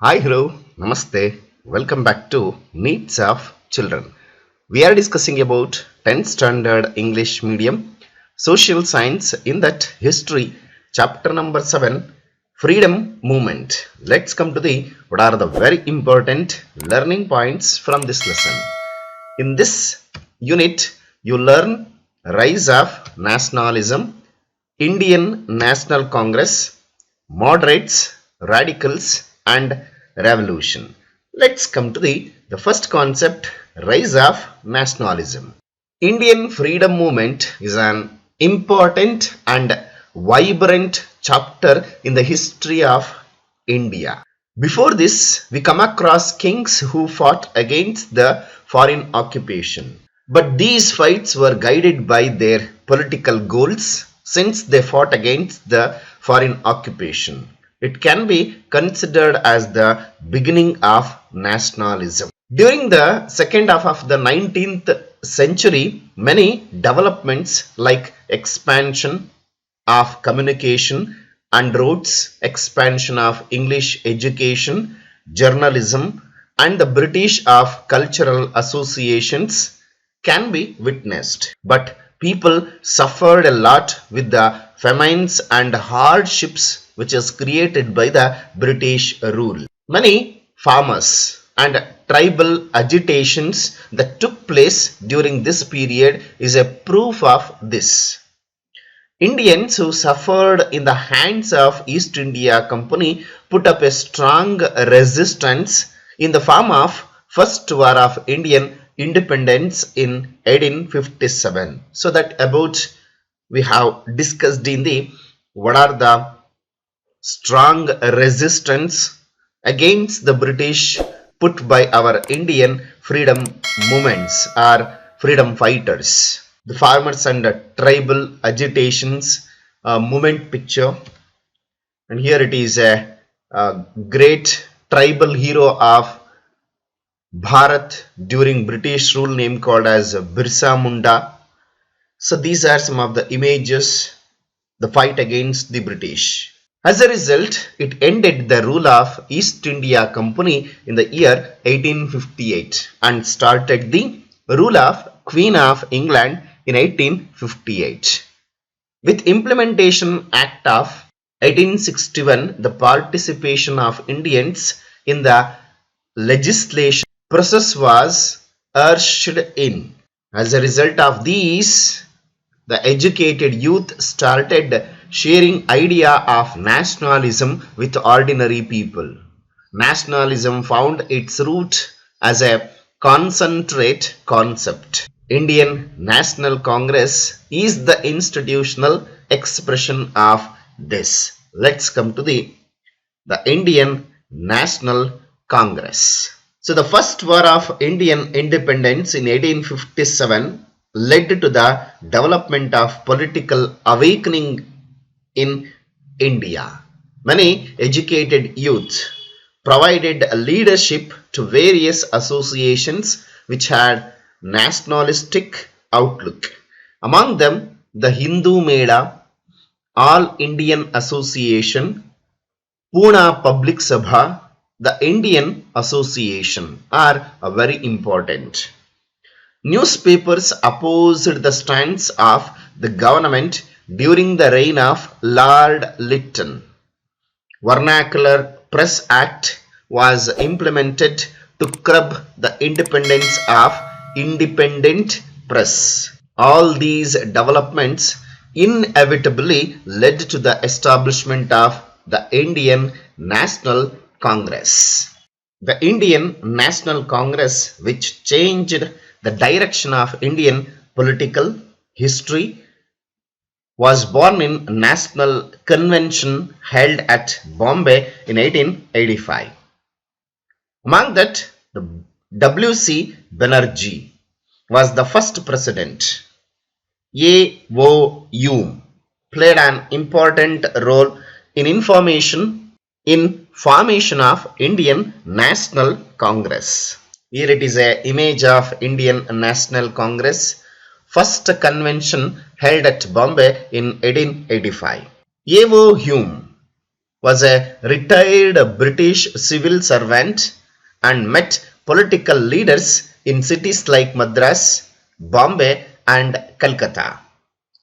Hi, hello, namaste. Welcome back to Needs of Children. We are discussing about 10th standard English medium social science, in that history chapter number 7, freedom movement. Let's come to the what are the very important learning points from this lesson. In this unit you learn rise of nationalism, Indian National Congress, moderates, radicals and revolution. Let's come to the first concept, rise of nationalism. Indian freedom movement is an important and vibrant chapter in the history of India. Before this, we come across kings who fought against the foreign occupation. But these fights were guided by their political goals since they fought against the foreign occupation. It can be considered as the beginning of nationalism. During the second half of the 19th century, many developments like expansion of communication and roads, expansion of English education, journalism, and the British of cultural associations can be witnessed. But people suffered a lot with the famines and hardships which is created by the British rule. Many farmers and tribal agitations that took place during this period is a proof of this. Indians who suffered in the hands of East India Company put up a strong resistance in the form of First War of Indian Independence in 1857. So that about we have discussed in the what are the strong resistance against the British put by our Indian freedom movements or freedom fighters. The farmers and tribal agitations movement picture, and here it is a great tribal hero of Bharat during British rule named called as Birsa Munda. So these are some of the images, the fight against the British. As a result, it ended the rule of East India Company in the year 1858 and started the rule of Queen of England in 1858. With Implementation Act of 1861, the participation of Indians in the legislation process was urged in. As a result of these, the educated youth started sharing idea of nationalism with ordinary people. Nationalism found its root as a concentrate concept. Indian National Congress is the institutional expression of this. Let's come to the Indian National Congress. So the first war of Indian independence in 1857 led to the development of political awakening in India. Many educated youth provided leadership to various associations which had nationalistic outlook. Among them, the Hindu Mela, All Indian Association, Poona Public Sabha, the Indian Association are very important. Newspapers opposed the stance of the government during the reign of Lord Lytton. Vernacular Press Act was implemented to curb the independence of independent press. All these developments inevitably led to the establishment of the Indian National Congress. The Indian National Congress, which changed the direction of Indian political history, was born in National Convention held at Bombay in 1885. Among that, the W.C. Banerjee was the first president. A.O.U. played an important role in formation of Indian National Congress. Here it is an image of Indian National Congress, first convention held at Bombay in 1885. A.O. Hume was a retired British civil servant and met political leaders in cities like Madras, Bombay and Calcutta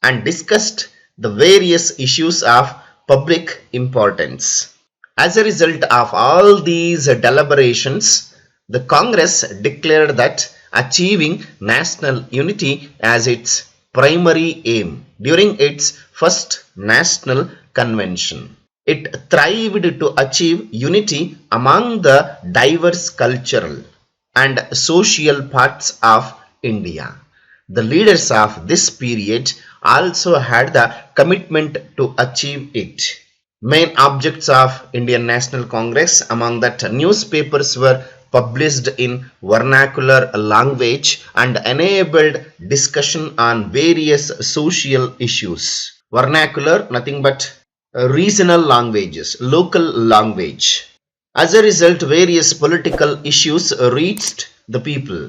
and discussed the various issues of public importance. As a result of all these deliberations, the Congress declared that achieving national unity as its primary aim during its first national convention. It thrived to achieve unity among the diverse cultural and social parts of India. The leaders of this period also had the commitment to achieve it. Main objects of Indian National Congress, among that newspapers were published in vernacular language and enabled discussion on various social issues. Vernacular, nothing but regional languages, local language. As a result, various political issues reached the people.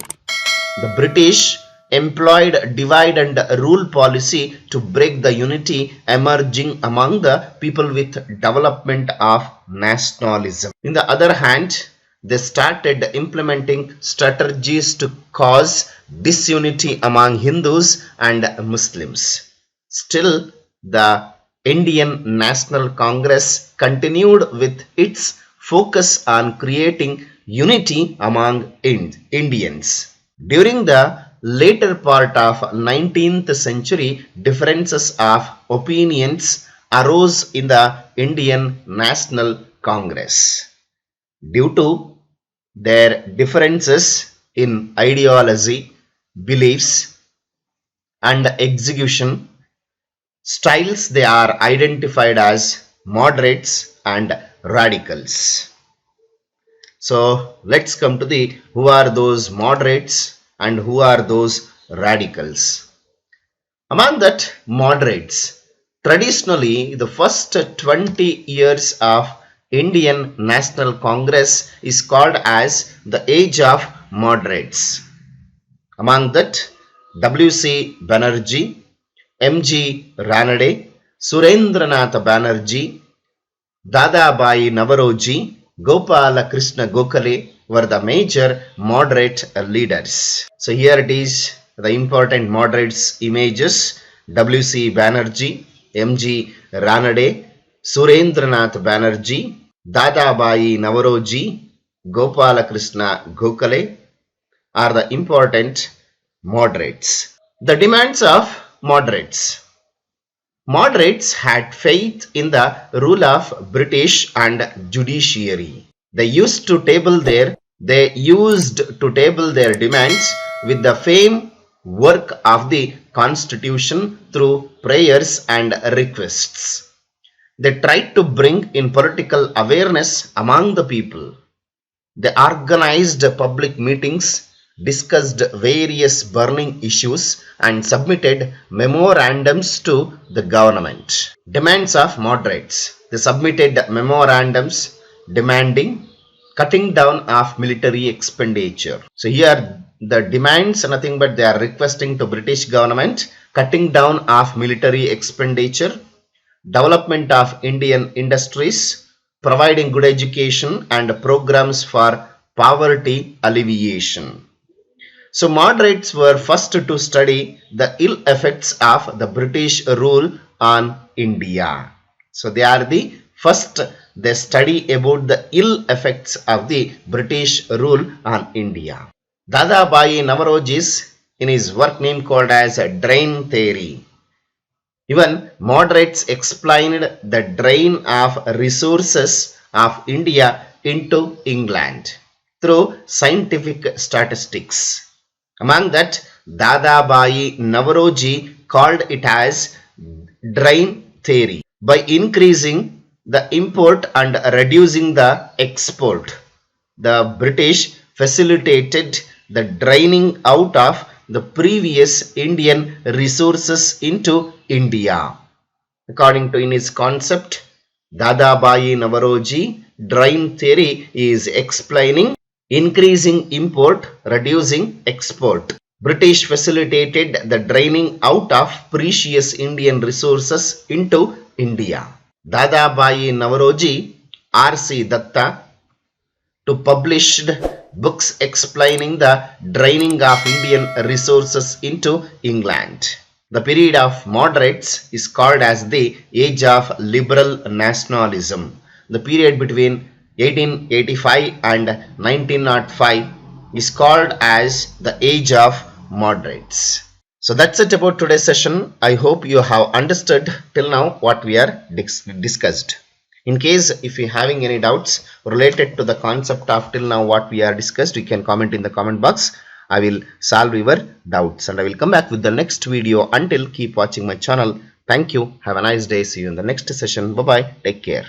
The British employed divide and rule policy to break the unity emerging among the people with development of nationalism. On the other hand, they started implementing strategies to cause disunity among Hindus and Muslims. Still, the Indian National Congress continued with its focus on creating unity among Indians. During the later part of 19th century, differences of opinions arose in the Indian National Congress. Due to their differences in ideology, beliefs and execution styles, they are identified as moderates and radicals. So let's come to the who are those moderates and who are those radicals. Among that moderates, traditionally the first 20 years of Indian National Congress is called as the age of moderates. Among that, W.C. Banerjee, M.G. Ranade, Surendranath Banerjee, Dadabhai Naoroji, Gopala Krishna Gokhale were the major moderate leaders. So here it is, the important moderates images: W.C. Banerjee, M.G. Ranade, Surendranath Banerjee, Dadabhai Naoroji, Gopala Krishna Gokhale are the important moderates. The demands of moderates. Moderates had faith in the rule of British and judiciary. They used to table their demands with the framework of the constitution through prayers and requests. They tried to bring in political awareness among the people. They organized public meetings, discussed various burning issues and submitted memorandums to the government. Demands of moderates. They submitted memorandums demanding cutting down of military expenditure. So here the demands are nothing but they are requesting to British government cutting down of military expenditure, development of Indian industries, providing good education and programs for poverty alleviation. So moderates were first to study the ill effects of the British rule on India. So they are the first, they study about the ill effects of the British rule on India. Dadabhai Naoroji in his work name called as drain theory. Even moderates explained the drain of resources of India into England through scientific statistics. Among that, Dadabhai Naoroji called it as drain theory. By increasing the import and reducing the export, the British facilitated the draining out of the previous Indian resources into India. According to in his concept, Dadabhai Naoroji drain theory is explaining increasing import, reducing export. British facilitated the draining out of precious Indian resources into India. Dadabhai Naoroji, R.C. Datta, to published books explaining the draining of Indian resources into England. The period of moderates is called as the age of liberal nationalism. The period between 1885 and 1905 is called as the age of moderates. So that's it about today's session. I hope you have understood till now what we are discussed. In case if you having any doubts related to the concept of till now what we are discussed, you can comment in the comment box. I will solve your doubts and I will come back with the next video. Until, keep watching my channel. Thank you. Have a nice day. See you in the next session. Bye bye. Take care.